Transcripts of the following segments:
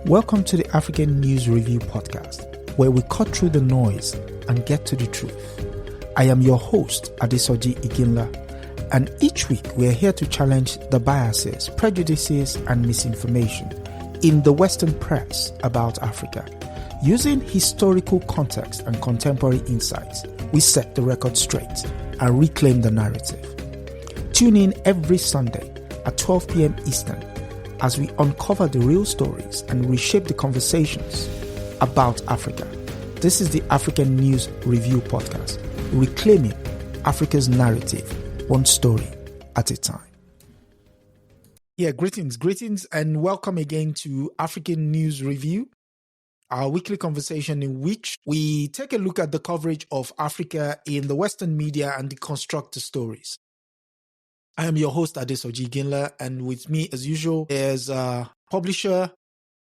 Welcome to the African News Review podcast, where we cut through the noise and get to the truth. I am your host, Adesoji Iginla, and each week we are here to challenge the biases, prejudices, and misinformation in the Western press about Africa. Using historical context and contemporary insights, we set the record straight and reclaim the narrative. Tune in every Sunday at 12 p.m. Eastern as we uncover the real stories and reshape the conversations about Africa. This is the African News Review podcast, reclaiming Africa's narrative, one story at a time. Yeah, greetings, and welcome again to African News Review, our weekly conversation in which we take a look at the coverage of Africa in the Western media and deconstruct the stories. I am your host, Adesoji Iginla, and with me, as usual, is publisher,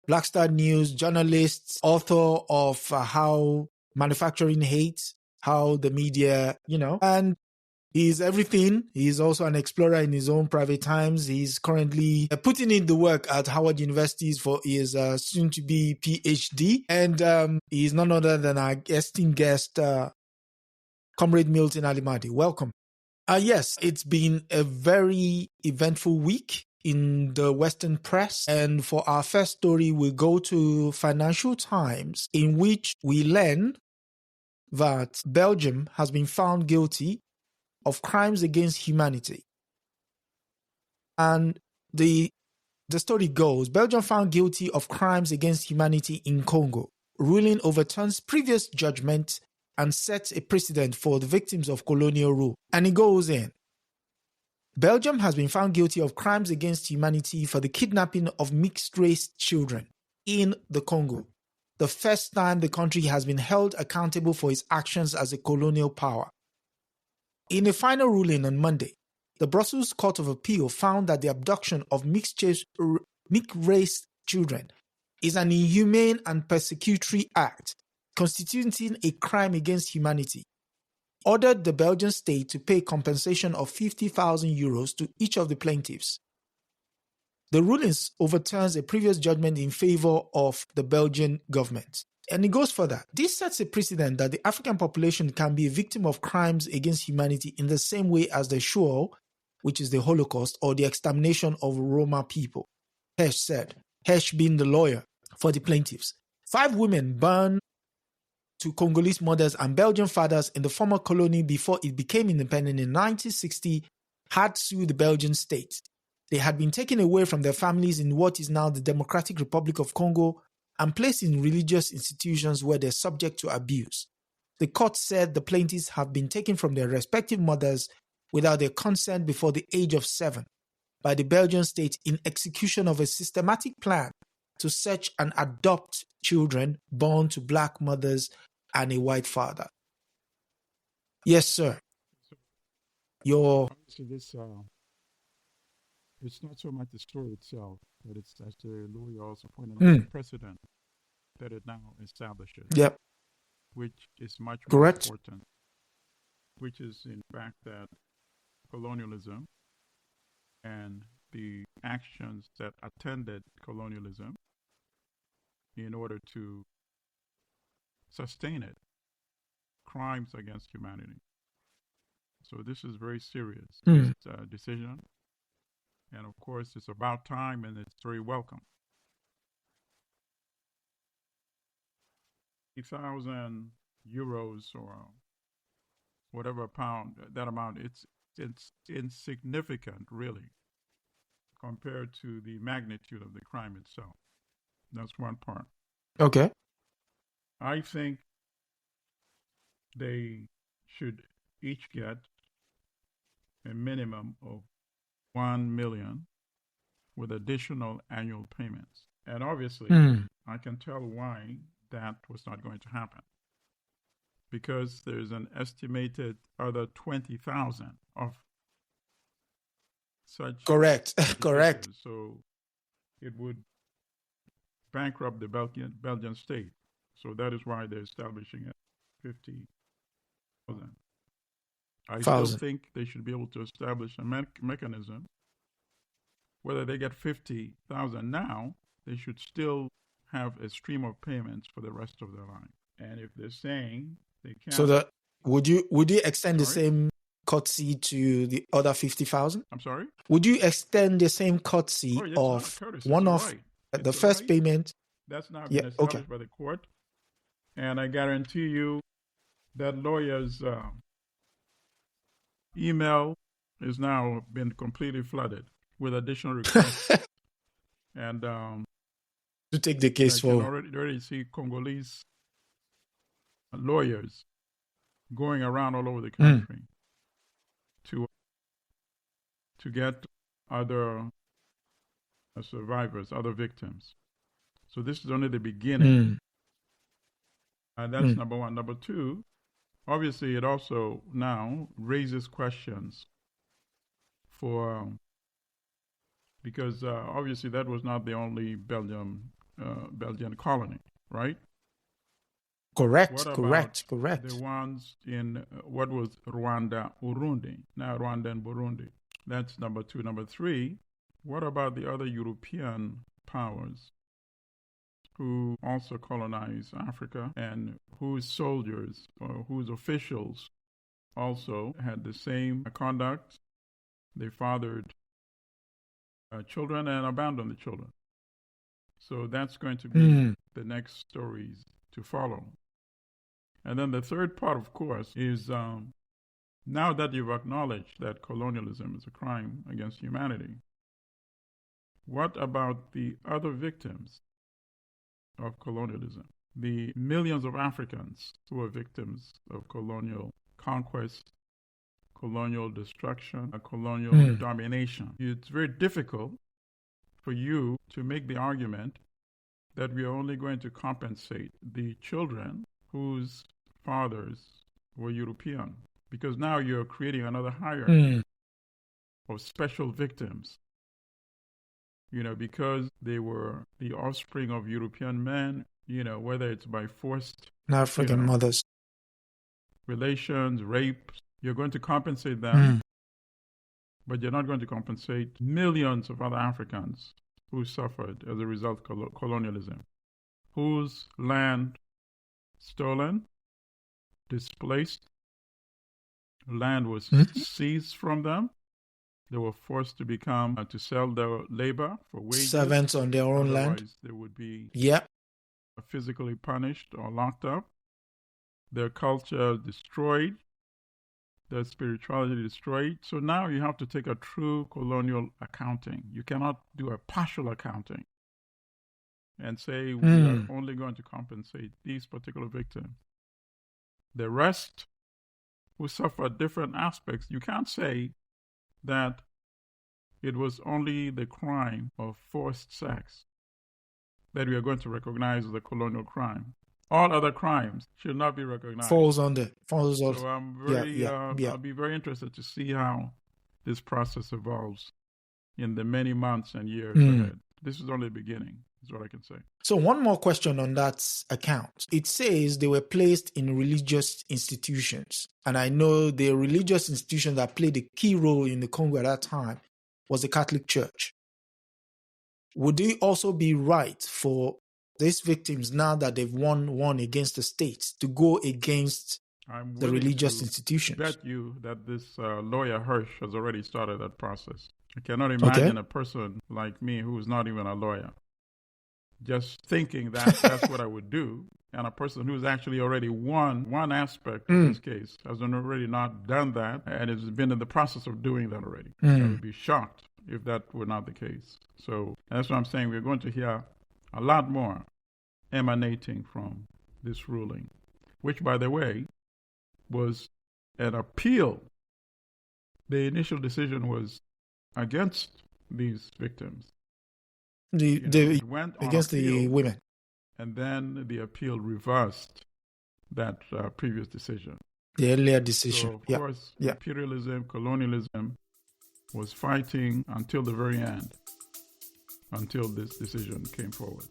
Black Star News, journalist, author of How Manufacturing Hates, How the Media, and he's everything. He's also an explorer in his own private times. He's currently putting in the work at Howard University for his soon-to-be PhD, and he's none other than our esteemed guest, Comrade Milton Allimadi. Welcome. Yes, it's been a very eventful week in the Western press. And for our first story, we go to Financial Times, in which we learn that Belgium has been found guilty of crimes against humanity. And the story goes, Belgium found guilty of crimes against humanity in Congo. Ruling overturns previous judgment and sets a precedent for the victims of colonial rule. And it goes in. Belgium has been found guilty of crimes against humanity for the kidnapping of mixed-race children in the Congo, the first time the country has been held accountable for its actions as a colonial power. In a final ruling on Monday, the Brussels Court of Appeal found that the abduction of mixed-race children is an inhumane and persecutory act constituting a crime against humanity, ordered the Belgian state to pay compensation of 50,000 euros to each of the plaintiffs. The rulings overturns a previous judgment in favor of the Belgian government. And it goes further. This sets a precedent that the African population can be a victim of crimes against humanity in the same way as the Shoah, which is the Holocaust, or the extermination of Roma people, Hesh said. Hesh being the lawyer for the plaintiffs. 5 women burned to Congolese mothers and Belgian fathers in the former colony before it became independent in 1960 had sued the Belgian state. They had been taken away from their families in what is now the Democratic Republic of Congo and placed in religious institutions where they're subject to abuse. The court said the plaintiffs have been taken from their respective mothers without their consent before the age of 7 by the Belgian state in execution of a systematic plan to search and adopt children born to black mothers and a white father. Yes, sir. Obviously, it's not so much the story itself, but it's, as the lawyer also pointed out, the precedent that it now establishes. Yep. Which is much more correct. Important, which is in fact that colonialism and the actions that attended colonialism in order to sustain it, crimes against humanity. So this is very serious, this decision. And of course, it's about time and it's very welcome. 3,000 euros or whatever pound, that amount, it's insignificant, really, compared to the magnitude of the crime itself. That's one part. Okay. I think they should each get a minimum of 1 million with additional annual payments. And obviously, I can tell why that was not going to happen. Because there's an estimated other 20,000 of such. Correct. Correct. So it would bankrupt the Belgian state. So that is why they're establishing it 50,000. I still think they should be able to establish a mechanism. Whether they get 50,000 now, they should still have a stream of payments for the rest of their life. And if they're saying they can't... So would you extend the same courtesy to the other 50,000? I'm sorry? Would you extend the same courtesy of one-off, the first payment? That's now been established by the court. And I guarantee you that lawyer's email is now been completely flooded with additional requests. And to take the case forward. You already see Congolese lawyers going around all over the country to get other survivors, other victims. So this is only the beginning. And that's number one. Number two, obviously it also now raises questions because obviously that was not the only Belgian colony, right? Correct. The ones in what was Rwanda, Burundi, now Rwanda and Burundi. That's number two. Number three, what about the other European powers who also colonized Africa and whose soldiers or whose officials also had the same conduct? They fathered children and abandoned the children. So that's going to be the next stories to follow. And then the third part, of course, is now that you've acknowledged that colonialism is a crime against humanity, what about the other victims of colonialism? The millions of Africans who are victims of colonial conquest, colonial destruction, colonial domination. It's very difficult for you to make the argument that we are only going to compensate the children whose fathers were European, because now you're creating another hierarchy of special victims. Because they were the offspring of European men, whether it's by forced African mothers, relations, rape, you're going to compensate them, but you're not going to compensate millions of other Africans who suffered as a result of colonialism, whose land stolen, displaced, land was seized from them. They were forced to sell their labor for wages. Servants on their own land. They would be physically punished or locked up. Their culture destroyed. Their spirituality destroyed. So now you have to take a true colonial accounting. You cannot do a partial accounting and say we are only going to compensate these particular victims. The rest who suffered different aspects, you can't say that it was only the crime of forced sex that we are going to recognize as a colonial crime. All other crimes should not be recognized. So I'm I'll be very interested to see how this process evolves in the many months and years ahead. This is only the beginning, is what I can say. So one more question on that account. It says they were placed in religious institutions. And I know the religious institution that played a key role in the Congo at that time was the Catholic Church. Would it also be right for these victims, now that they've won against the state, to go against the religious institutions? I bet you that this lawyer Hirsch has already started that process. I cannot imagine a person like me who is not even a lawyer just thinking that that's what I would do, and a person who's actually already won one aspect of this case has already not done that and has been in the process of doing that already. I would be shocked if that were not the case. So that's what I'm saying. We're going to hear a lot more emanating from this ruling, which, by the way, was an appeal. The initial decision was against these victims. It went against the women. And then the appeal reversed that previous decision. The earlier decision. So, of course, imperialism, colonialism was fighting until the very end, until this decision came forward.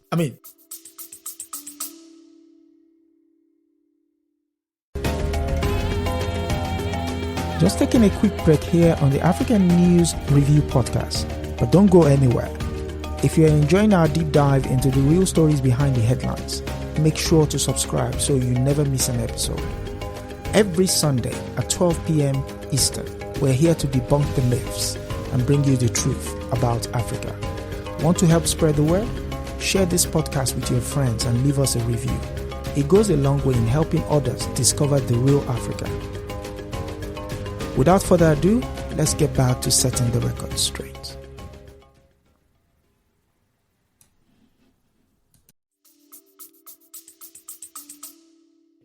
Just taking a quick break here on the African News Review podcast, but don't go anywhere. If you're enjoying our deep dive into the real stories behind the headlines, make sure to subscribe so you never miss an episode. Every Sunday at 12 p.m. Eastern, we're here to debunk the myths and bring you the truth about Africa. Want to help spread the word? Share this podcast with your friends and leave us a review. It goes a long way in helping others discover the real Africa. Without further ado, let's get back to setting the record straight.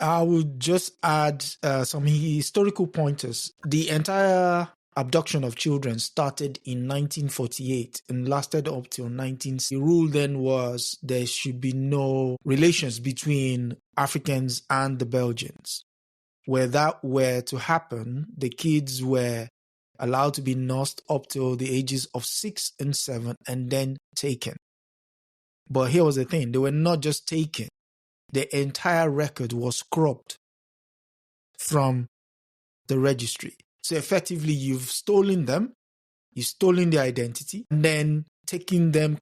I would just add some historical pointers. The entire abduction of children started in 1948 and lasted up till 1960. The rule then was there should be no relations between Africans and the Belgians. Where that were to happen, the kids were allowed to be nursed up till the ages of 6 and 7 and then taken. But here was the thing, they were not just taken. The entire record was scrubbed from the registry. So effectively, you've stolen them, you've stolen their identity, and then taking them,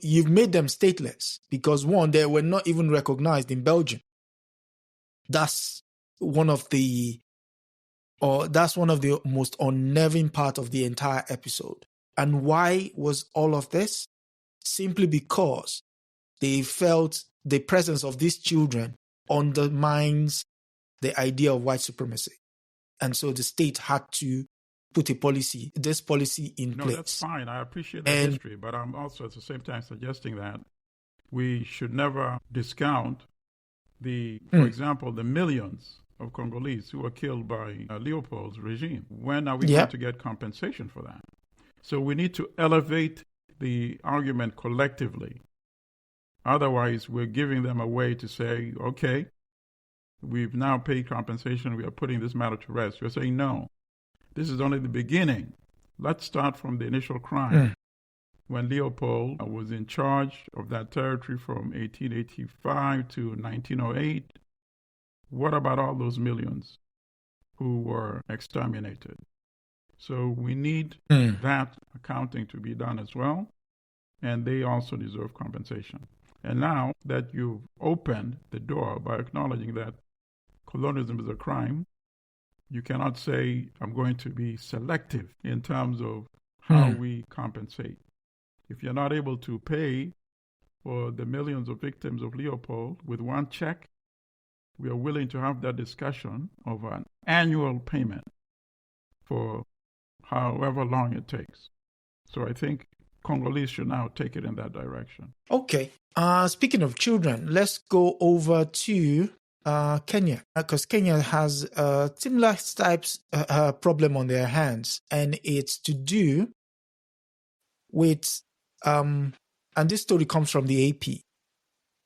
you've made them stateless because one, they were not even recognized in Belgium. That's one of the most unnerving part of the entire episode. And why was all of this? Simply because they felt the presence of these children undermines the idea of white supremacy. And so the state had to put this policy in place. No, that's fine. I appreciate the history, but I'm also at the same time suggesting that we should never discount for example, the millions of Congolese who were killed by Leopold's regime. When are we going to get compensation for that? So we need to elevate the argument collectively. Otherwise, we're giving them a way to say, okay, we've now paid compensation, we are putting this matter to rest. We're saying, no, this is only the beginning. Let's start from the initial crime. When Leopold was in charge of that territory from 1885 to 1908, what about all those millions who were exterminated? So we need that accounting to be done as well, and they also deserve compensation. And now that you've opened the door by acknowledging that colonialism is a crime, you cannot say, I'm going to be selective in terms of how we compensate. If you're not able to pay for the millions of victims of Leopold with one check, we are willing to have that discussion of an annual payment for however long it takes. So I think Congolese should now take it in that direction. Okay. Speaking of children, let's go over to Kenya, because Kenya has a similar types problem on their hands, and it's to do with and this story comes from the AP.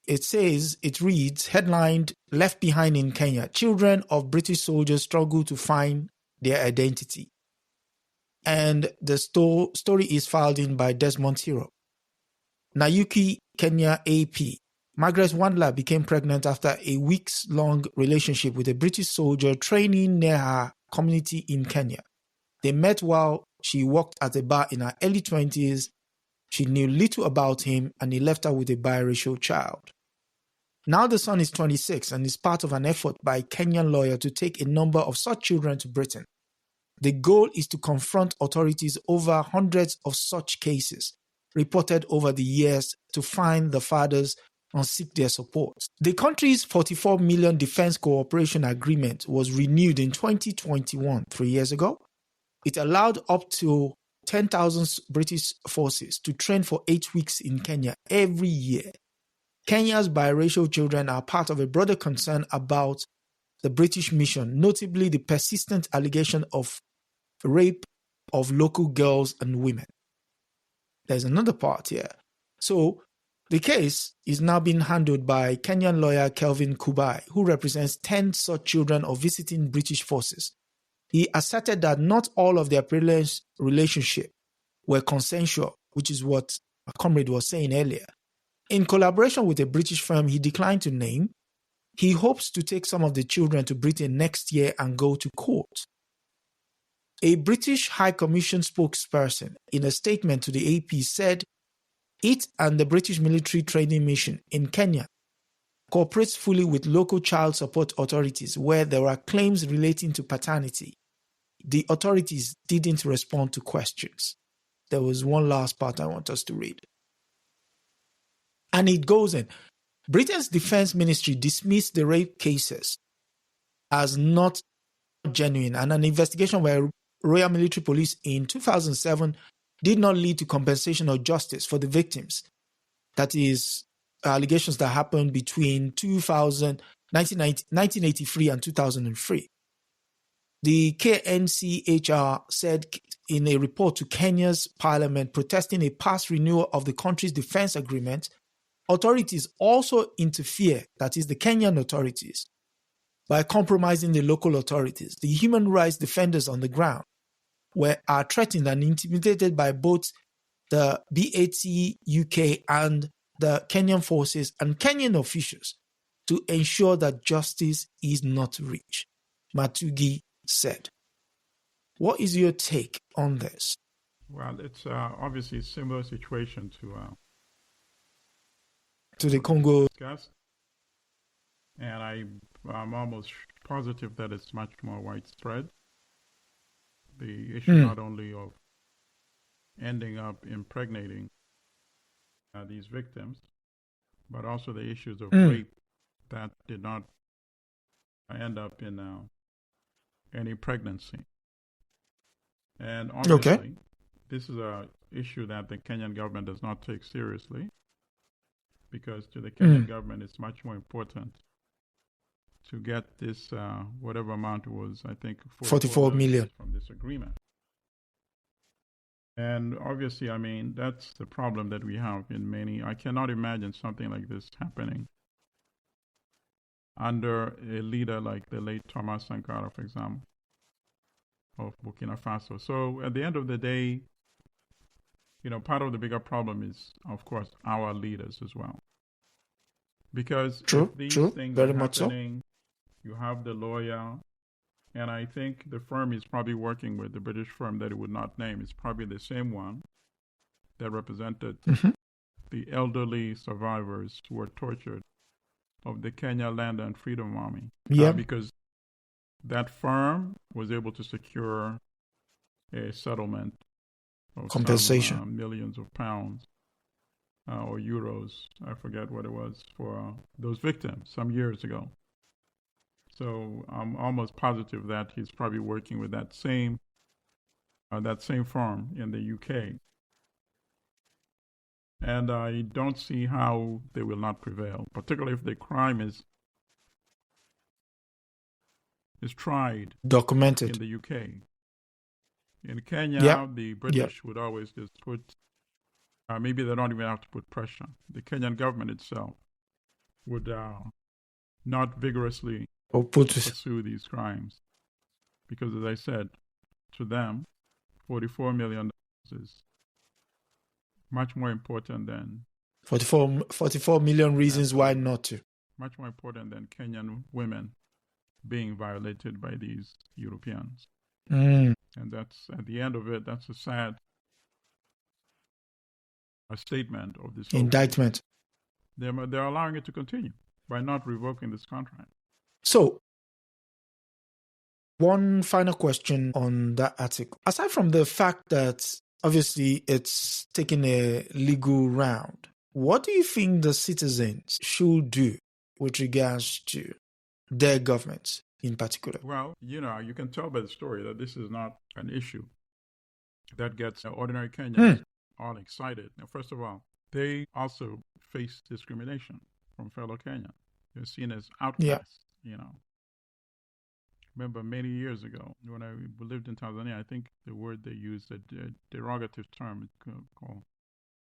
It reads, headlined, Left Behind in Kenya, Children of British Soldiers Struggle to Find Their Identity. And the story is filed in by Desmond Hero. Nayuki, Kenya AP. Margaret Wandler became pregnant after a weeks-long relationship with a British soldier training near her community in Kenya. They met while she worked at a bar in her early 20s. She knew little about him, and he left her with a biracial child. Now the son is 26 and is part of an effort by a Kenyan lawyer to take a number of such children to Britain. The goal is to confront authorities over hundreds of such cases reported over the years to find the fathers and seek their support. The country's $44 million defense cooperation agreement was renewed in 2021, 3 years ago. It allowed up to 10,000 British forces to train for 8 weeks in Kenya every year. Kenya's biracial children are part of a broader concern about the British mission, notably the persistent allegation of rape of local girls and women. There's another part here. So the case is now being handled by Kenyan lawyer Kelvin Kubai, who represents 10 such children of visiting British forces. He asserted that not all of their previous relationship were consensual, which is what a comrade was saying earlier. In collaboration with a British firm he declined to name, he hopes to take some of the children to Britain next year and go to court. A British High Commission spokesperson in a statement to the AP said It and the British Military Training Mission in Kenya cooperates fully with local child support authorities where there are claims relating to paternity. The authorities didn't respond to questions. There was one last part I want us to read. And it goes in. Britain's Defense Ministry dismissed the rape cases as not genuine, and an investigation by Royal Military Police in 2007 did not lead to compensation or justice for the victims. That is, allegations that happened between 1983 and 2003. The KNCHR said in a report to Kenya's parliament protesting a past renewal of the country's defense agreement, authorities also interfere, that is the Kenyan authorities, by compromising the local authorities. The human rights defenders on the ground are threatened and intimidated by both the BAT UK and the Kenyan forces and Kenyan officials to ensure that justice is not reached, Matugi said. What is your take on this? Well, it's obviously a similar situation to the Congo. Discussed. And I'm almost positive that it's much more widespread. The issue not only of ending up impregnating these victims, but also the issues of rape that did not end up in any pregnancy. And obviously, this is an issue that the Kenyan government does not take seriously, because to the Kenyan government, it's much more important to get this, whatever amount it was, I think 44 million from this agreement. And obviously, I mean, that's the problem that we have in many. I cannot imagine something like this happening under a leader like the late Thomas Sankara, for example, of Burkina Faso. So at the end of the day, part of the bigger problem is, of course, our leaders as well. Because if these things very are much happening, you have the lawyer, and I think the firm is probably working with the British firm that it would not name. It's probably the same one that represented the elderly survivors who were tortured of the Kenya Land and Freedom Army. Because that firm was able to secure a settlement of compensation, some, millions of pounds or euros, I forget what it was, for those victims some years ago. So I'm almost positive that he's probably working with that same firm in the UK. And I don't see how they will not prevail, particularly if the crime is tried, documented in the UK. In Kenya, the British would always just put, maybe they don't even have to put pressure. The Kenyan government itself would not vigorously pursue these crimes. Because as I said, to them, $44 million is much more important than 44 million reasons why not to. Much more important than Kenyan women being violated by these Europeans. And that's, at the end of it, that's a sad statement of this indictment. They're allowing it to continue by not revoking this contract. So, one final question on that article. Aside from the fact that obviously it's taking a legal round, what do you think the citizens should do with regards to their governments in particular? Well, you can tell by the story that this is not an issue that gets ordinary Kenyans all excited. Now, first of all, they also face discrimination from fellow Kenyans. They're seen as outcasts, Remember many years ago when I lived in Tanzania, I think the word they used, a derogative term called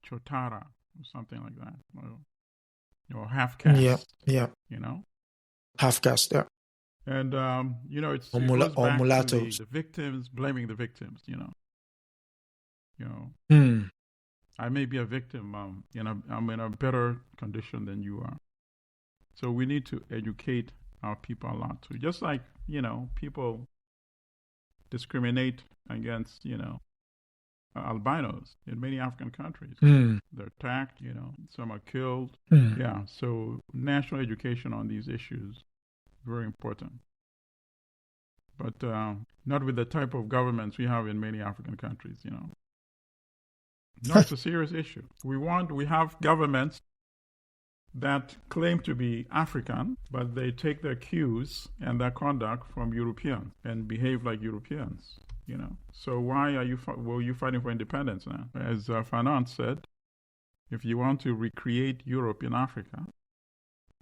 chotara or something like that, or half caste. Half caste, And it goes back to the victims, blaming the victims. I may be a victim. I'm in a better condition than you are. So we need to educate our people a lot too. Just like people discriminate against albinos in many African countries. They're attacked, some are killed. Yeah, so national education on these issues, very important. But not with the type of governments we have in many African countries, No, it's a serious issue. We have governments that claim to be African, but they take their cues and their conduct from Europeans and behave like Europeans, So why are you fighting for independence now? As Fanon said, if you want to recreate Europe in Africa,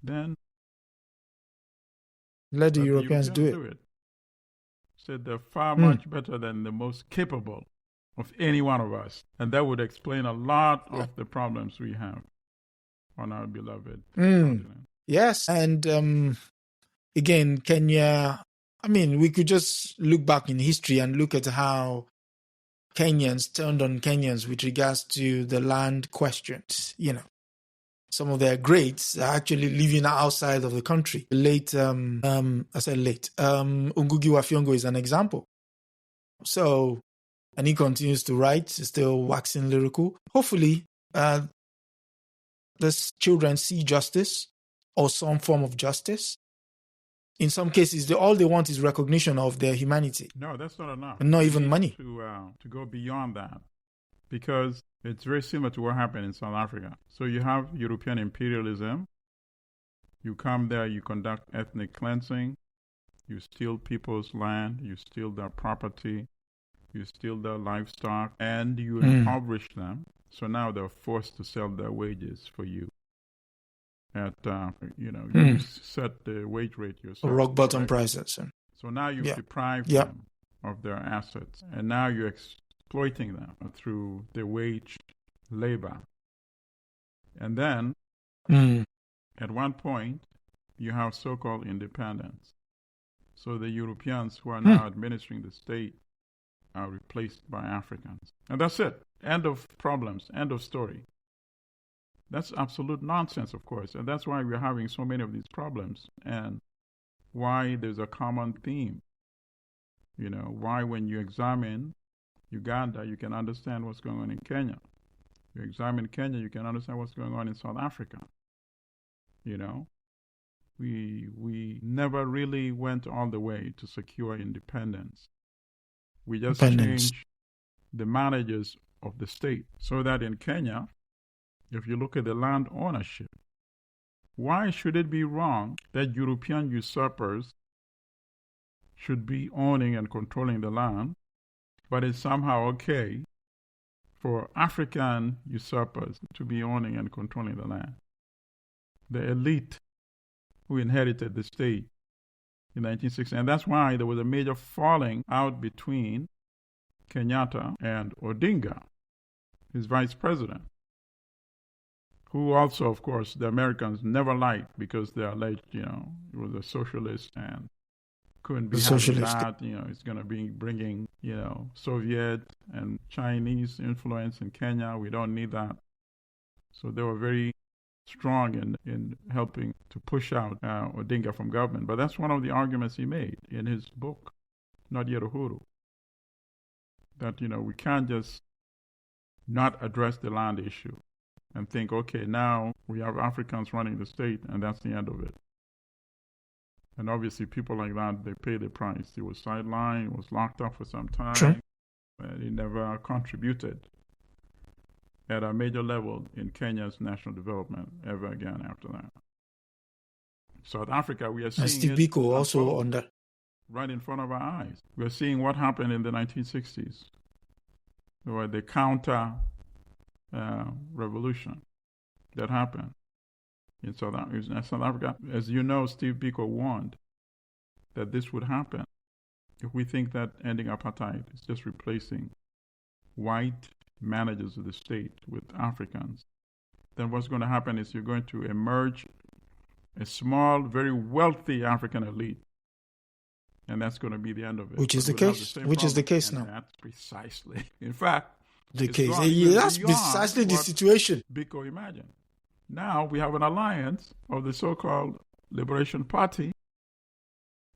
then let the Europeans do it. Said they're far much better than the most capable of any one of us. And that would explain a lot of the problems we have on our beloved continent. Yes. And again, Kenya, we could just look back in history and look at how Kenyans turned on Kenyans with regards to the land questions. Some of their greats are actually living outside of the country. Ngugi wa Thiong'o is an example. So, and he continues to write, still waxing lyrical. Hopefully, these children see justice or some form of justice. In some cases, all they want is recognition of their humanity. No, that's not enough. And not even money. To go beyond that, because it's very similar to what happened in South Africa. So you have European imperialism. You come there, you conduct ethnic cleansing. You steal people's land. You steal their property. You steal their livestock. And you impoverish them. So now they're forced to sell their wages for you. At, you set the wage rate yourself. Rock bottom prices. So now you've deprived them of their assets. And now you're exploiting them through the wage labor. And then, at one point, you have so-called independence. So the Europeans who are now administering the state are replaced by Africans. And that's it. End of problems. End of story. That's absolute nonsense, of course. And that's why we're having so many of these problems and why there's a common theme. Why when you examine Uganda, you can understand what's going on in Kenya. You examine Kenya, you can understand what's going on in South Africa. We never really went all the way to secure independence. We just changed the managers of the state so that in Kenya, if you look at the land ownership, why should it be wrong that European usurpers should be owning and controlling the land, but it's somehow okay for African usurpers to be owning and controlling the land? The elite who inherited the state in 1960. And that's why there was a major falling out between Kenyatta and Odinga, his vice president, who also, of course, the Americans never liked because they alleged, he was a socialist and couldn't be having that. It's going to be bringing, Soviet and Chinese influence in Kenya. We don't need that. So they were very strong in helping to push out Odinga from government. But that's one of the arguments he made in his book, Not Yet Uhuru, that, we can't just not address the land issue and think, okay, now we have Africans running the state and that's the end of it. And obviously people like that, they pay the price. He was sidelined, was locked up for some time, and he never contributed at a major level in Kenya's national development ever again after that. South Africa, we are seeing Steve Biko also on that. Right in front of our eyes. We are seeing what happened in the 1960s. Or the counter revolution that happened in South Africa. As you know, Steve Biko warned that this would happen. If we think that ending apartheid is just replacing white managers of the state with Africans, then what's going to happen is you're going to emerge a small, very wealthy African elite. And that's going to be the end of it. Which is the case. Which is the case now. That's precisely. In fact, the case. That's precisely the situation. Biko imagined. Now we have an alliance of the so-called Liberation Party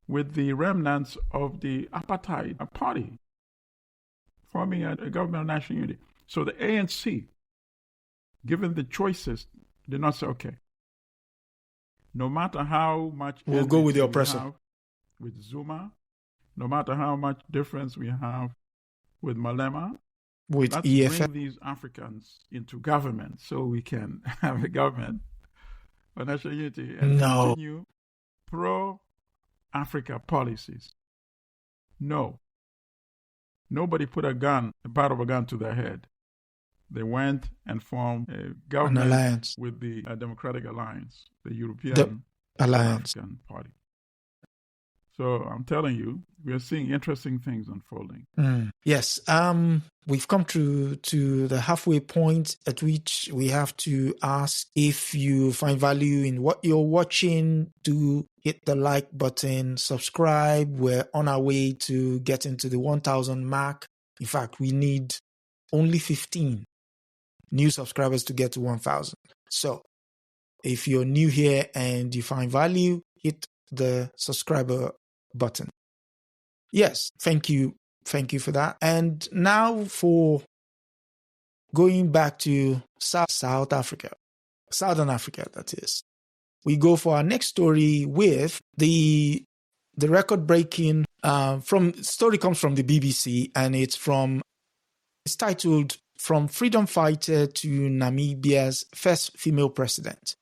with the remnants of the Apartheid Party forming a government of national unity. So the ANC, given the choices, did not say, okay, no matter how much we'll go with the oppressor. We have with Zuma, no matter how much difference we have with Malema, with let's EFF. bring these Africans into government so we can have a government of national unity and continue pro-Africa policies. No. Nobody put a part of a gun to their head. They went and formed a government with the Democratic Alliance, the European Alliance. African Party. So I'm telling you, we are seeing interesting things unfolding. Yes. We've come to the halfway point at which we have to ask, if you find value in what you're watching, do hit the like button, subscribe. We're on our way to getting to the 1,000 mark. In fact, we need only 15 new subscribers to get to 1,000. So if you're new here and you find value, hit the subscriber button. Yes, thank you for that. And now for going back to Southern Africa, that is. We go for our next story with the record-breaking story comes from the BBC, and it's titled "From Freedom Fighter to Namibia's First Female President,"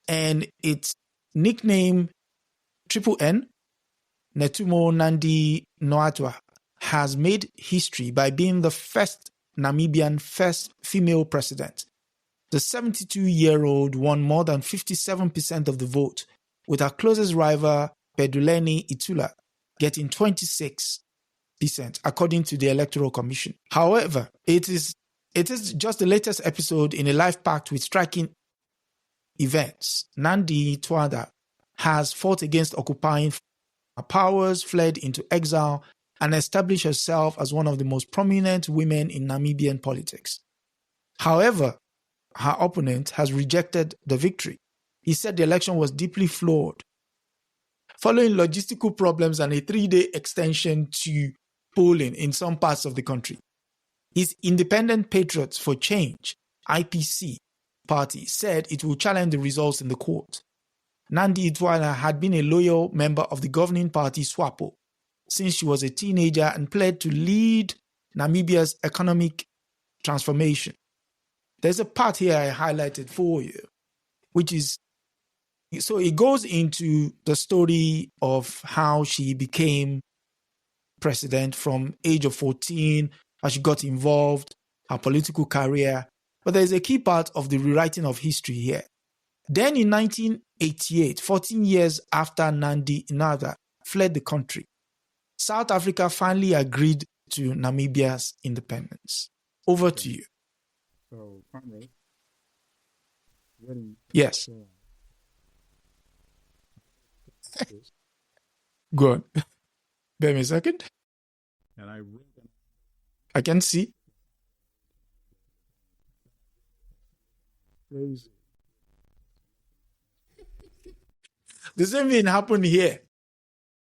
and it's nicknamed Triple N. Netumo Nandi Noatwa has made history by being the first Namibian female president. The 72-year-old won more than 57% of the vote, with her closest rival, Peduleni Itula, getting 26%, according to the Electoral Commission. However, it is just the latest episode in a life packed with striking events. Nandi Twada has fought against occupying powers, fled into exile, and established herself as one of the most prominent women in Namibian politics. However, her opponent has rejected the victory. He said the election was deeply flawed, following logistical problems and a 3-day extension to polling in some parts of the country. His Independent Patriots for Change, IPC, party said it will challenge the results in the court. Nandi Itwala had been a loyal member of the governing party SWAPO since she was a teenager and pledged to lead Namibia's economic transformation. There's a part here I highlighted for you, which is, so it goes into the story of how she became president from age of 14, how she got involved, her political career. But there's a key part of the rewriting of history here. Then in 1988, 14 years after Nandi Nada fled the country, South Africa finally agreed to Namibia's independence. Over to you. So, Conrad, yes. Go on. Bear me a second. And I can see. Crazy. The same thing happened here.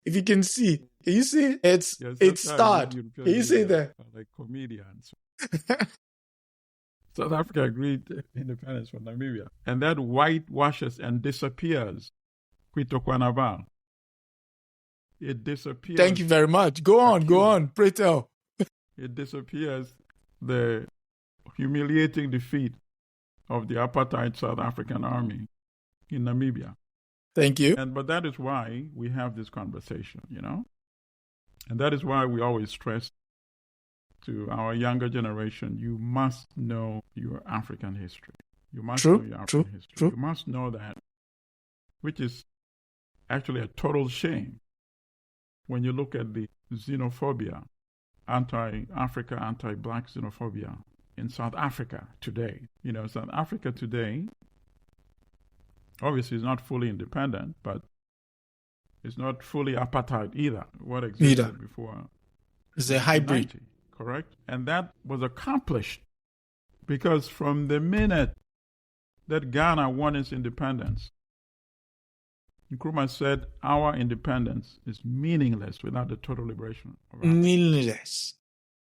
If you can see, you see it started. Can you see there? Like comedians. South Africa agreed independence from Namibia, and that whitewashes and disappears. Kwitokwanava. It disappears. Thank you very much. Go on. Pray tell. It disappears the humiliating defeat of the apartheid South African army in Namibia. Thank you. But that is why we have this conversation, And that is why we always stress to our younger generation, you must know your African history. You must know your African history. True. You must know that, which is actually a total shame when you look at the xenophobia, anti-Africa, anti-black xenophobia in South Africa today. South Africa today obviously is not fully independent, but it's not fully apartheid either. What existed before? It's a hybrid. Correct? And that was accomplished because from the minute that Ghana won its independence, Nkrumah said, our independence is meaningless without the total liberation of Africa. Meaningless.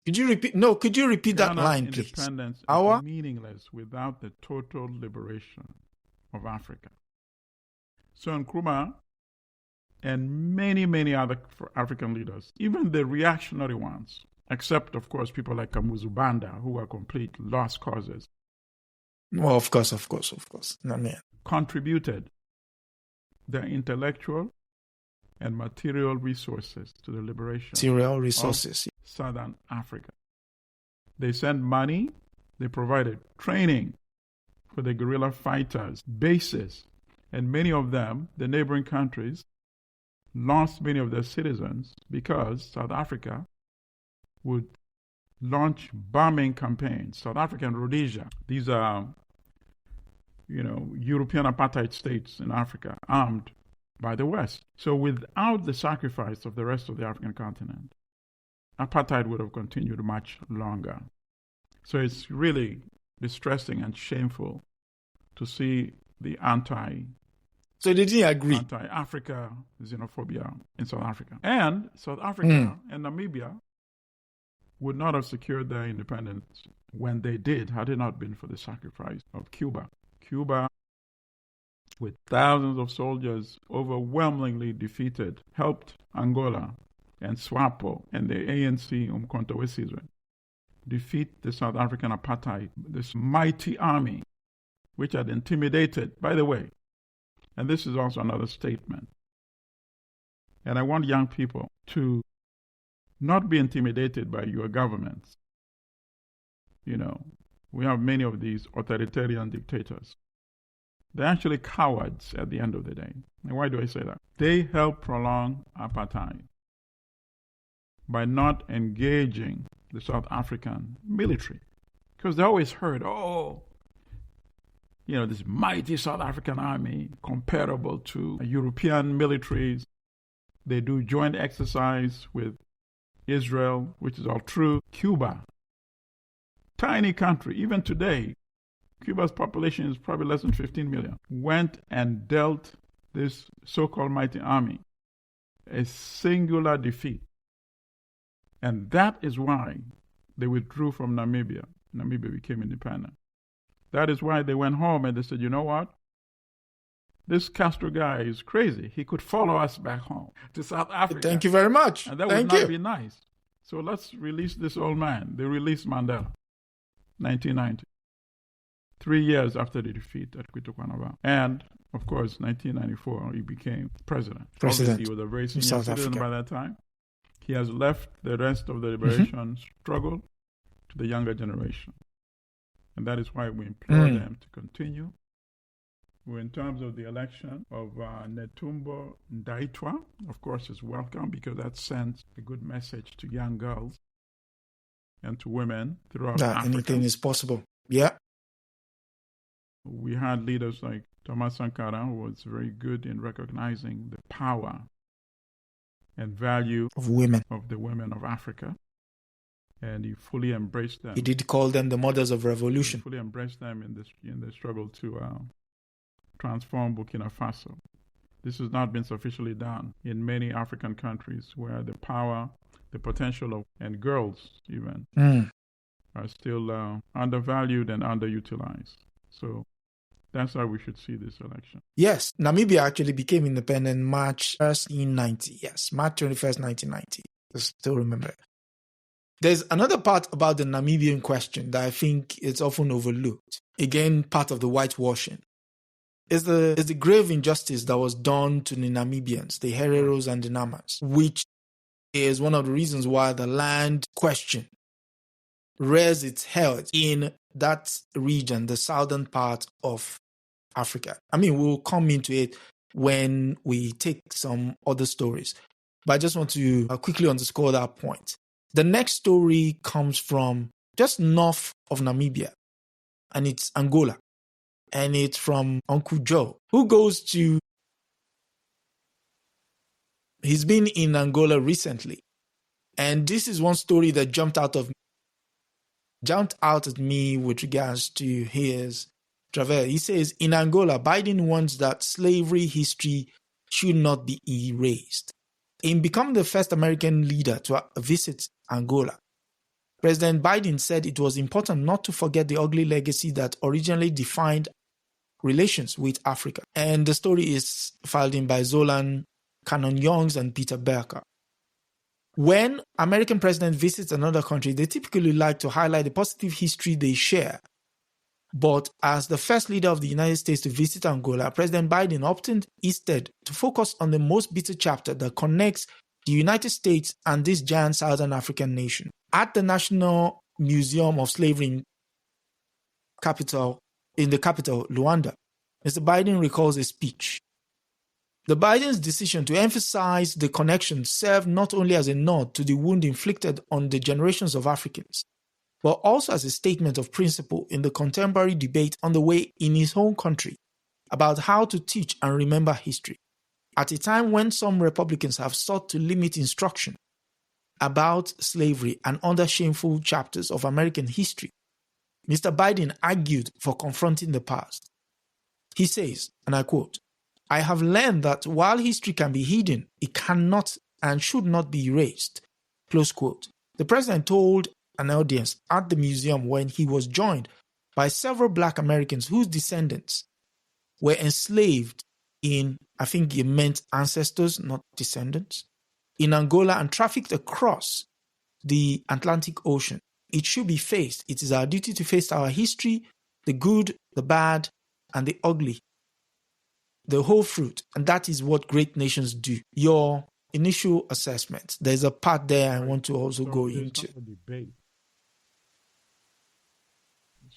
Could you repeat? No, could you repeat that Ghana's line, please? independence Our is meaningless without the total liberation of Africa. So Nkrumah and many, many other African leaders, even the reactionary ones, except, of course, people like Kamuzu Banda, who are complete lost causes. Well, of course. No, man. Contributed their intellectual and material resources to the liberation Resources. of Southern Africa. They sent money, they provided training for the guerrilla fighters, bases, and many of them, the neighboring countries, lost many of their citizens because South Africa would launch bombing campaigns. South Africa and Rhodesia, these are, European apartheid states in Africa, armed by the West. So without the sacrifice of the rest of the African continent, apartheid would have continued much longer. So it's really distressing and shameful to see the So they didn't agree. Anti-Africa xenophobia in South Africa. And South Africa and Namibia would not have secured their independence when they did, had it not been for the sacrifice of Cuba. Cuba, with thousands of soldiers overwhelmingly defeated, helped Angola and SWAPO and the ANC Umkhonto we Sizwe defeat the South African apartheid, this mighty army, which had intimidated, by the way, and this is also another statement. And I want young people to not be intimidated by your governments. We have many of these authoritarian dictators. They're actually cowards at the end of the day. And why do I say that? They help prolong apartheid by not engaging the South African military. Because they always heard, this mighty South African army comparable to European militaries. They do joint exercise with Israel, which is all true. Cuba, tiny country, even today, Cuba's population is probably less than 15 million, went and dealt this so-called mighty army a singular defeat. And that is why they withdrew from Namibia. Namibia became independent. That is why they went home and they said, you know what? This Castro guy is crazy. He could follow us back home to South Africa. Thank you very much. And that would not be nice. So let's release this old man. They released Mandela, 1990. 3 years after the defeat at Kwitokwanova. And, of course, 1994, he became president. Obviously, he was a very senior citizen by that time. He has left the rest of the liberation struggle to the younger generation. And that is why we implore them to continue. In terms of the election of Netumbo Ndaitwa, of course, is welcome because that sends a good message to young girls and to women throughout Africa. Anything is possible. Yeah. We had leaders like Thomas Sankara, who was very good in recognizing the power and value of the women of Africa. And he fully embraced them. He did call them the mothers of revolution. He fully embraced them in the struggle to transform Burkina Faso. This has not been sufficiently done in many African countries where the power, the potential and girls even are still undervalued and underutilized. So that's how we should see this election. Yes, Namibia actually became independent March 1st, 1990. Yes, March 21st, 1990. I still remember. There's another part about the Namibian question that I think is often overlooked. Again, part of the whitewashing. Is the grave injustice that was done to the Namibians, the Hereros and the Namas, which is one of the reasons why the land question rears its head in that region, the southern part of Africa. I mean, we'll come into it when we take some other stories. But I just want to quickly underscore that point. The next story comes from just north of Namibia, and it's Angola. And it's from Uncle Joe, who he's been in Angola recently. And this is one story that jumped out at me with regards to his travel. He says, in Angola, Biden wants that slavery history should not be erased. In becoming the first American leader to visit Angola, President Biden said it was important not to forget the ugly legacy that originally defined relations with Africa. And the story is filed in by Zolan Cannon-Youngs and Peter Berker. When American presidents visit another country, they typically like to highlight the positive history they share. But as the first leader of the United States to visit Angola, President Biden opted instead to focus on the most bitter chapter that connects the United States and this giant Southern African nation. At the National Museum of Slavery in the capital, Luanda, Mr. Biden recalls a speech. The Biden's decision to emphasize the connection served not only as a nod to the wound inflicted on the generations of Africans, but also as a statement of principle in the contemporary debate on the way in his home country about how to teach and remember history. At a time when some Republicans have sought to limit instruction about slavery and other shameful chapters of American history, Mr. Biden argued for confronting the past. He says, and I quote, "I have learned that while history can be hidden, it cannot and should not be erased." Close quote. The president told an audience at the museum when he was joined by several Black Americans whose descendants were enslaved in, I think it meant ancestors, not descendants, in Angola and trafficked across the Atlantic Ocean. It should be faced. It is our duty to face our history, the good, the bad, and the ugly, the whole fruit. And that is what great nations do. Your initial assessment. There's a part there I want to also go into. Debate.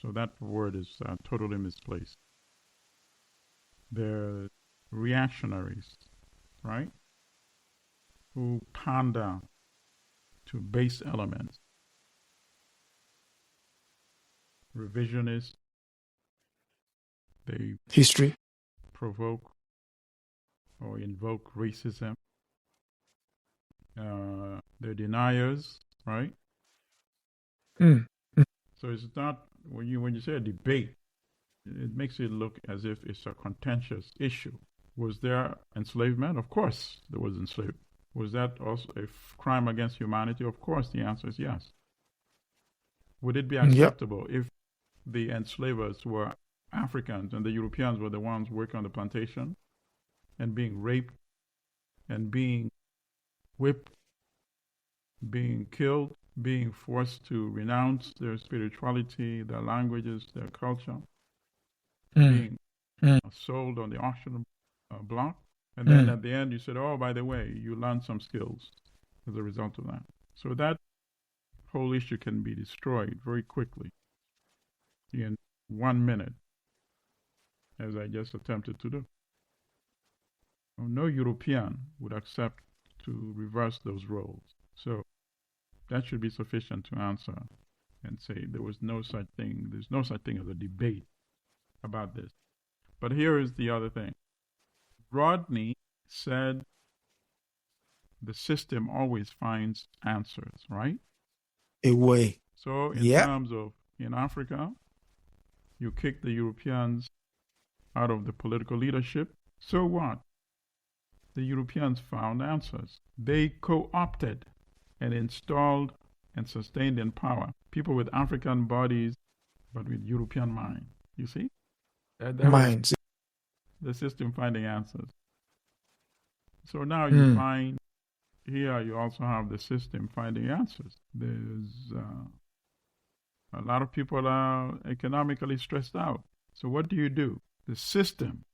So that word is totally misplaced. They're reactionaries, right? Who pander to base elements. Revisionists. They History. provoke or invoke racism. They're deniers, right? So it's not, when you say a debate, it makes it look as if it's a contentious issue. Was there enslavement? Of course there was enslavement. Was that also a crime against humanity? Of course the answer is yes. Would it be acceptable if the enslavers were Africans and the Europeans were the ones working on the plantation and being raped and being whipped, being killed, being forced to renounce their spirituality, their languages, their culture, being sold on the auction block? And then at the end you said, oh, by the way, you learned some skills as a result of that. So that whole issue can be destroyed very quickly in 1 minute, as I just attempted to do. No European would accept to reverse those roles. So that should be sufficient to answer and say there was no such thing. There's no such thing as a debate about this. But here is the other thing. Rodney said the system always finds answers, right? A way. So in terms of, in Africa, you kick the Europeans out of the political leadership. So what? The Europeans found answers. They co-opted and installed and sustained in power people with African bodies, but with European mind. You see? That Minds. The system finding answers. So now you find, here you also have the system finding answers. There's a lot of people are economically stressed out. So what do? The system,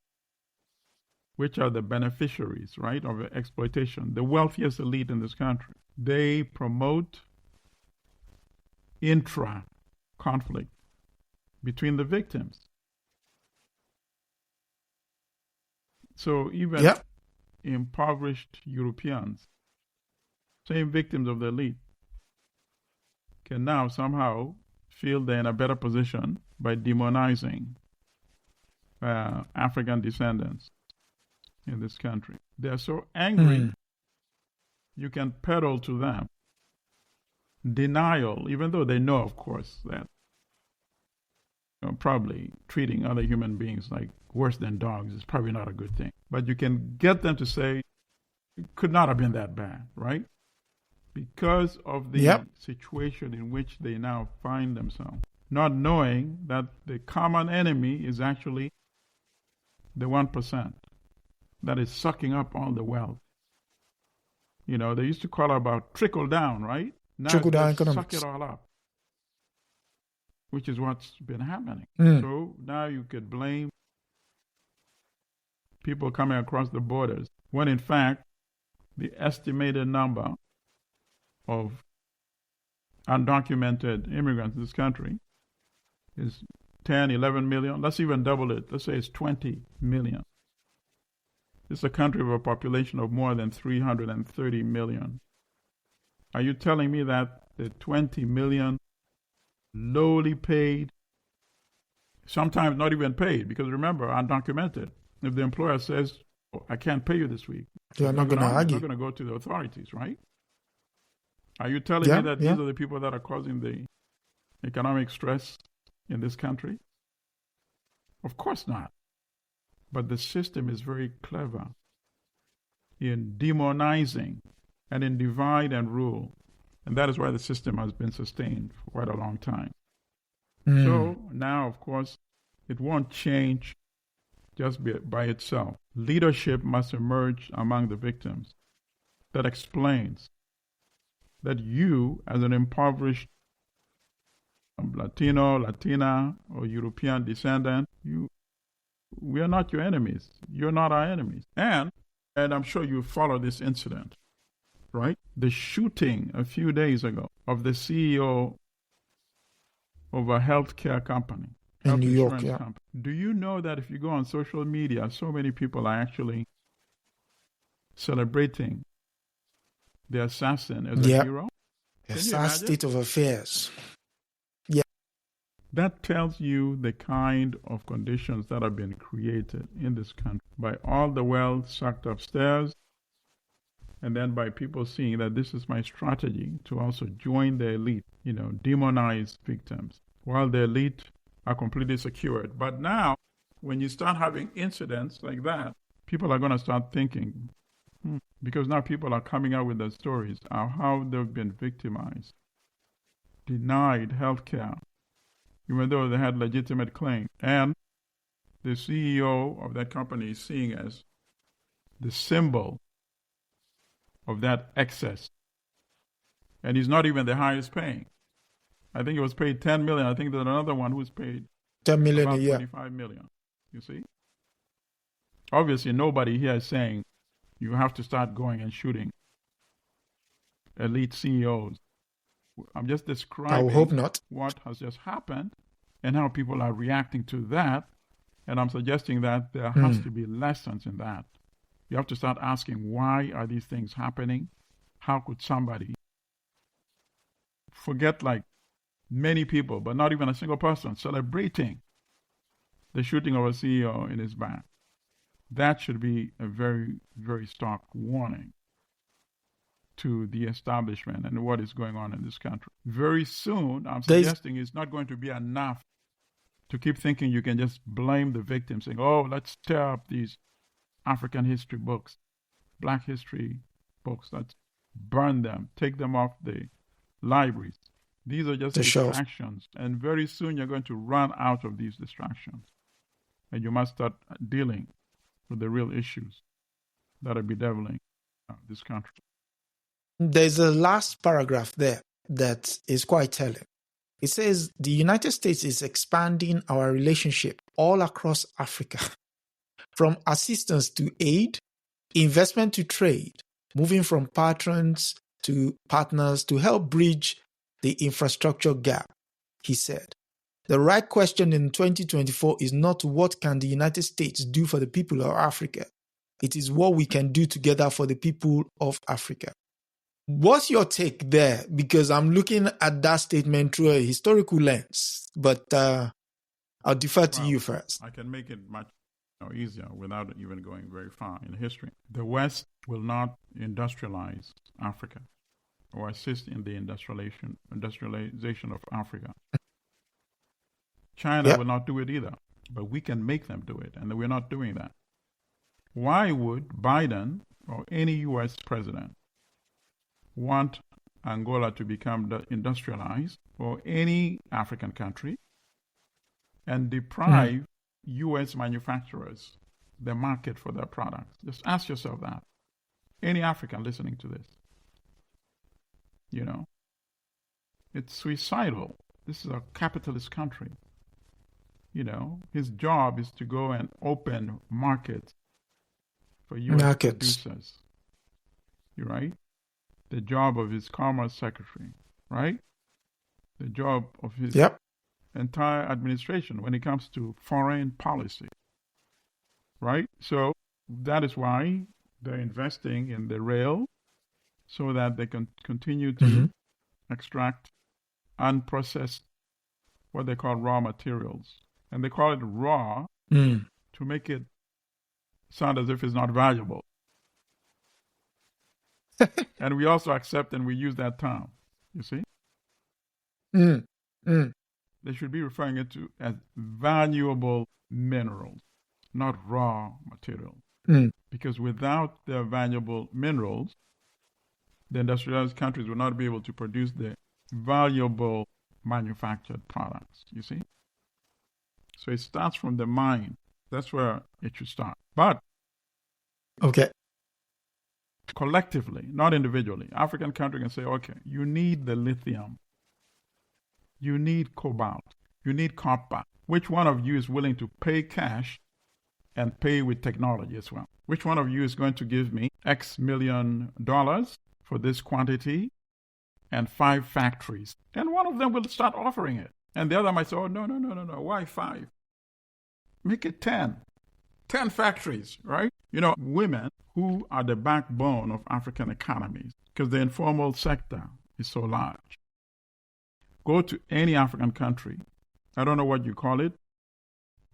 which are the beneficiaries, right, of exploitation, the wealthiest elite in this country, they promote intra-conflict between the victims. So even impoverished Europeans, same victims of the elite, can now somehow feel they're in a better position by demonizing African descendants in this country. They're so angry, you can peddle to them denial, even though they know, of course, that probably treating other human beings like worse than dogs is probably not a good thing. But you can get them to say, it could not have been that bad, right? because of the situation in which they now find themselves, not knowing that the common enemy is actually the 1% that is sucking up all the wealth. You know, they used to call about trickle down, right? Now Trickle down suck economics. it all up, which is what's been happening. So now you could blame people coming across the borders, when in fact, the estimated number of undocumented immigrants in this country is 10, 11 million. Let's even double it. Let's say it's 20 million. It's a country with a population of more than 330 million. Are you telling me that the 20 million lowly paid, sometimes not even paid, because remember, undocumented, if the employer says, oh, I can't pay you this week, You're not going to argue. You're not going to go to the authorities, right? Are you telling me that these are the people that are causing the economic stress in this country? Of course not. But the system is very clever in demonizing and in divide and rule. And that is why the system has been sustained for quite a long time. So now, of course, it won't change just by itself. Leadership must emerge among the victims that explains that you, as an impoverished Latino, Latina, or European descendant, we are not your enemies. You're not our enemies. And I'm sure you follow this incident, right? The shooting a few days ago of the CEO of a healthcare company. In New York, Company. Do you know that if you go on social media, so many people are actually celebrating the assassin as a hero? It's our state of affairs. That tells you the kind of conditions that have been created in this country by all the wealth sucked upstairs, and then by people seeing that this is my strategy to also join the elite, demonize victims, while the elite are completely secured. But now, when you start having incidents like that, people are going to start thinking, because now people are coming out with their stories of how they've been victimized, denied health care, even though they had legitimate claim. And the CEO of that company is seen as the symbol of that excess. And he's not even the highest paying. I think he was paid 10 million. I think there's another one who's paid 10 million about a year. 25 million. You see? Obviously, nobody here is saying you have to start going and shooting elite CEOs. I'm just describing I hope not. What has just happened and how people are reacting to that. And I'm suggesting that there has to be lessons in that. You have to start asking, why are these things happening? How could somebody forget, like many people, but not even a single person, celebrating the shooting of a CEO in his back? That should be a very, very stark warning to the establishment and what is going on in this country. Very soon, I'm suggesting it's not going to be enough to keep thinking you can just blame the victim, saying, oh, let's tear up these African history books, Black history books, let's burn them, take them off the libraries. These are just distractions. And very soon you're going to run out of these distractions. And you must start dealing with the real issues that are bedeviling this country. There's a last paragraph there that is quite telling. It says, the United States is expanding our relationship all across Africa, from assistance to aid, investment to trade, moving from patrons to partners to help bridge the infrastructure gap, he said. The right question in 2024 is not what can the United States do for the people of Africa. It is what we can do together for the people of Africa. What's your take there? Because I'm looking at that statement through a historical lens, but I'll defer to you first. I can make it much easier without even going very far in history. The West will not industrialize Africa or assist in the industrialization of Africa. China will not do it either, but we can make them do it, and we're not doing that. Why would Biden or any U.S. president want Angola to become industrialized, or any African country, and deprive U.S. manufacturers the market for their products. Just ask yourself that. Any African listening to this, it's suicidal. This is a capitalist country. His job is to go and open markets for U.S. producers. You're right? The job of his Commerce Secretary, right? The job of his entire administration when it comes to foreign policy, right? So that is why they're investing in the rail so that they can continue to extract unprocessed, what they call raw materials. And they call it raw to make it sound as if it's not valuable. And we also accept and we use that term, you see? They should be referring it to as valuable minerals, not raw materials. Because without the valuable minerals, the industrialized countries will not be able to produce the valuable manufactured products, you see? So it starts from the mind. That's where it should start. But collectively, not individually, African country can say, okay, you need the lithium. You need cobalt. You need copper. Which one of you is willing to pay cash and pay with technology as well? Which one of you is going to give me X million dollars for this quantity and 5 factories? And one of them will start offering it. And the other might say, oh, no. Why 5? Make it 10. 10 factories, right? Women who are the backbone of African economies, because the informal sector is so large. Go to any African country. I don't know what you call it.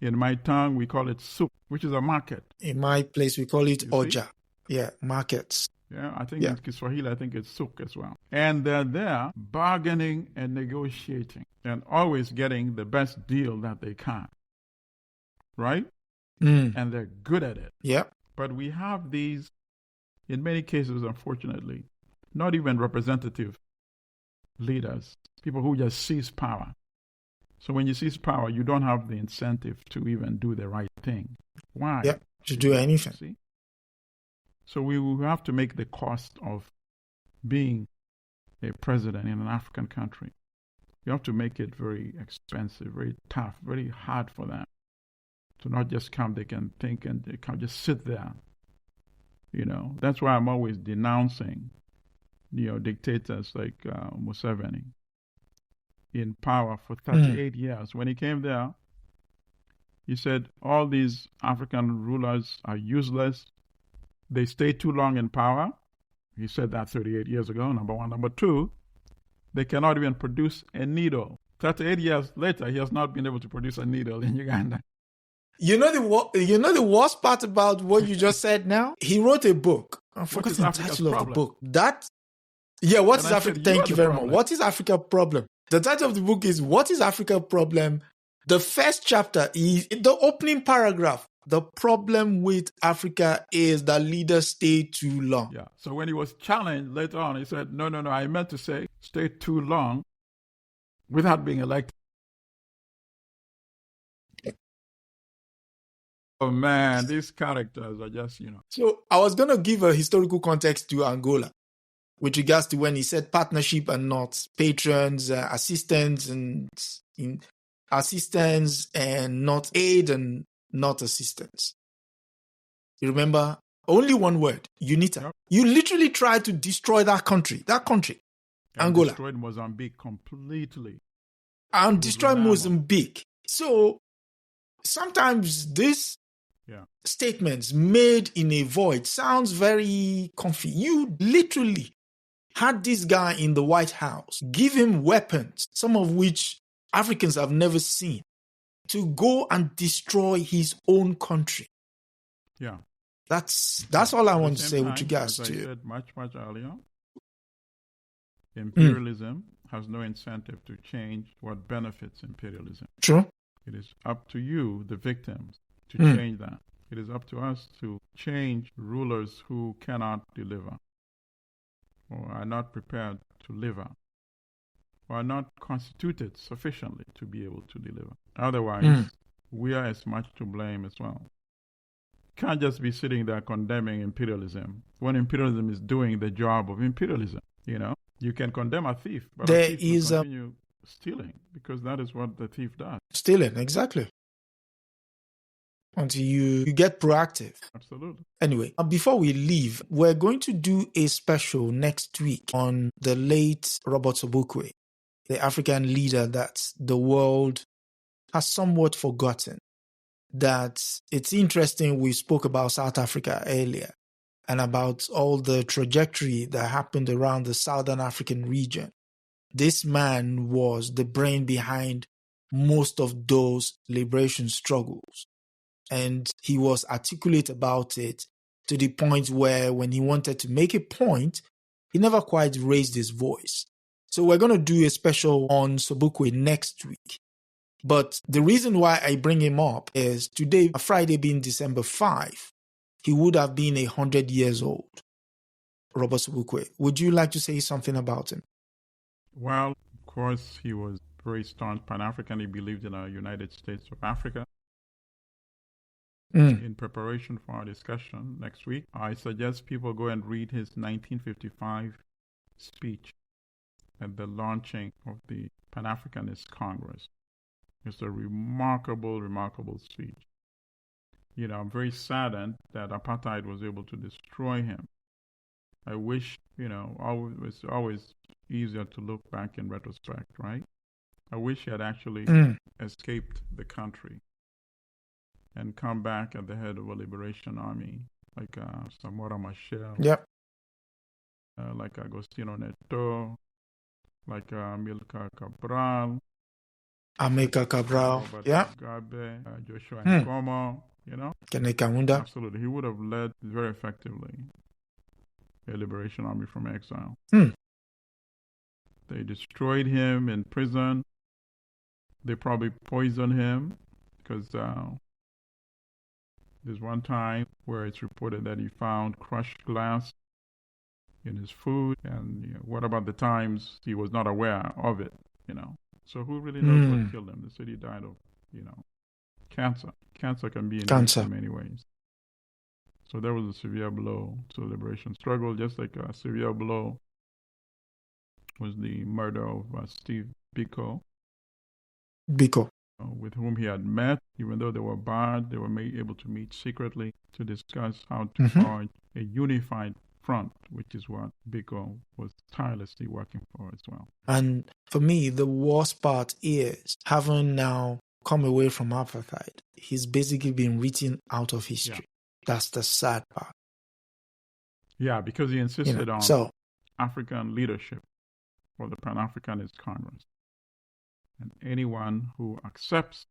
In my tongue, we call it souk, which is a market. In my place, we call it oja. Yeah, markets. Yeah, I think in Kiswahili, I think it's souk as well. And they're there bargaining and negotiating and always getting the best deal that they can. Right? And they're good at it. Yeah. But we have these, in many cases, unfortunately, not even representative leaders, people who just seize power. So when you seize power, you don't have the incentive to even do the right thing. Why? Yeah, to do anything. See? So we will have to make the cost of being a president in an African country. You have to make it very expensive, very tough, very hard for them to not just come, they can think and they can just sit there. That's why I'm always denouncing, dictators like Museveni in power for 38 years. When he came there, he said all these African rulers are useless. They stay too long in power. He said that 38 years ago, number one. Number two, they cannot even produce a needle. 38 years later, he has not been able to produce a needle in Uganda. You know the worst part about what you just said now? He wrote a book. I forgot the title of the book. What is Africa? Thank you very much. What is Africa problem? The title of the book is What is Africa Problem? The first chapter is the opening paragraph. The problem with Africa is that leaders stay too long. Yeah. So when he was challenged later on, he said, no, I meant to say stay too long without being elected. Oh man, these characters are just, So I was going to give a historical context to Angola with regards to when he said partnership and not patrons, assistants and not aid and not assistance. You remember? Only one word, UNITA. Yep. You literally tried to destroy that country, Angola. Destroyed Mozambique completely. And destroyed Mozambique. So sometimes this statements made in a void sounds very comfy. You literally had this guy in the White House, give him weapons, some of which Africans have never seen, to go and destroy his own country. Yeah. That's all I want to say with regards to... As I said much earlier, imperialism has no incentive to change what benefits imperialism. True. It is up to you, the victims, to change that. It is up to us to change rulers who cannot deliver or are not prepared to live out, or are not constituted sufficiently to be able to deliver. Otherwise, we are as much to blame as well. Can't just be sitting there condemning imperialism when imperialism is doing the job of imperialism. You can condemn a thief, but There a thief is will continue stealing, because that is what the thief does. stealing, exactly. Until you get proactive. Absolutely. Anyway, before we leave, we're going to do a special next week on the late Robert Sobukwe, the African leader that the world has somewhat forgotten. That it's interesting, we spoke about South Africa earlier and about all the trajectory that happened around the Southern African region. This man was the brain behind most of those liberation struggles. And he was articulate about it to the point where when he wanted to make a point, he never quite raised his voice. So we're going to do a special on Sobukwe next week. But the reason why I bring him up is today, Friday being December 5, he would have been 100 years old. Robert Sobukwe, would you like to say something about him? Well, of course, he was very staunch Pan-African. He believed in a United States of Africa. In preparation for our discussion next week, I suggest people go and read his 1955 speech at the launching of the Pan-Africanist Congress. It's a remarkable, remarkable speech. I'm very saddened that apartheid was able to destroy him. I wish, it's always easier to look back in retrospect, right? I wish he had actually escaped the country and come back at the head of a liberation army, like Samora Machel, like Agostino Neto, like Amilcar Cabral, Robert Mugabe, Joshua Nkomo, Kenekawunda. Absolutely. He would have led very effectively a liberation army from exile. They destroyed him in prison. They probably poisoned him because there's one time where it's reported that he found crushed glass in his food. And what about the times he was not aware of it, So who really knows what killed him? They said he died of, cancer. Cancer can be induced in many ways. So there was a severe blow to the liberation struggle, just like a severe blow was the murder of Steve Biko. With whom he had met. Even though they were barred, they were able to meet secretly to discuss how to forge a unified front, which is what Biko was tirelessly working for as well. And for me, the worst part is, having now come away from apartheid, he's basically been written out of history. That's the sad part. Yeah, because he insisted on African leadership for the Pan-Africanist Congress. And anyone who accepts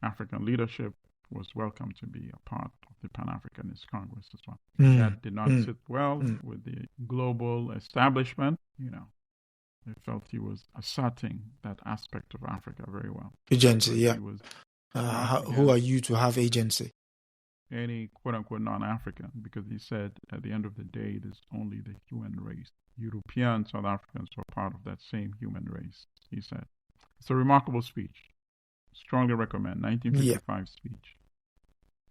African leadership was welcome to be a part of the Pan-Africanist Congress as well. That did not sit well with the global establishment. They felt he was asserting that aspect of Africa very well. Agency, who are you to have agency? Any quote-unquote non-African, because he said at the end of the day, there's only the human race. European South Africans were part of that same human race, he said. It's a remarkable speech. Strongly recommend. 1955 speech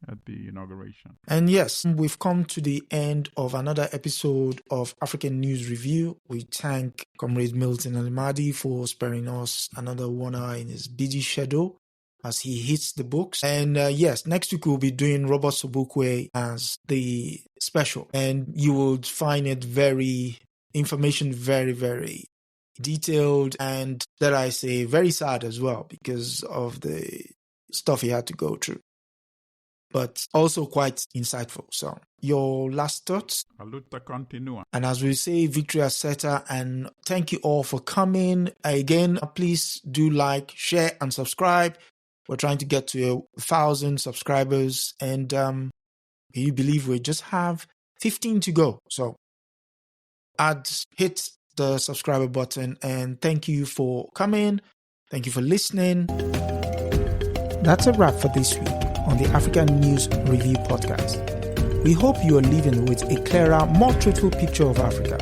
at the inauguration. And yes, we've come to the end of another episode of African News Review. We thank Comrade Milton Allimadi for sparing us another 1 hour in his busy schedule as he hits the books. And yes, next week we'll be doing Robert Sobukwe as the special. And you will find it information very, very detailed and, dare I say, very sad as well because of the stuff he had to go through. But also quite insightful. So, your last thoughts? La luta continua. And as we say, victory etc. And thank you all for coming. Again, please do like, share, and subscribe. We're trying to get to 1,000 subscribers. And you believe we just have 15 to go. So, hit the subscriber button. And thank you for coming. Thank you for listening. That's a wrap for this week on the African News Review podcast. We hope you are leaving with a clearer, more truthful picture of Africa.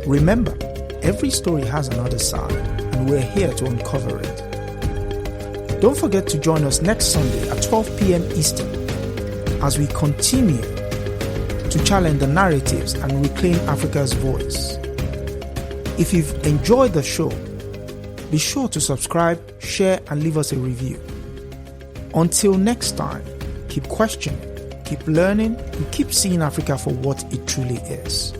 Remember, every story has another side, and we're here to uncover it. Don't forget to join us next Sunday at 12 p.m. Eastern as we continue to challenge the narratives and reclaim Africa's voice. If you've enjoyed the show, be sure to subscribe, share, and leave us a review. Until next time, keep questioning, keep learning, and keep seeing Africa for what it truly is.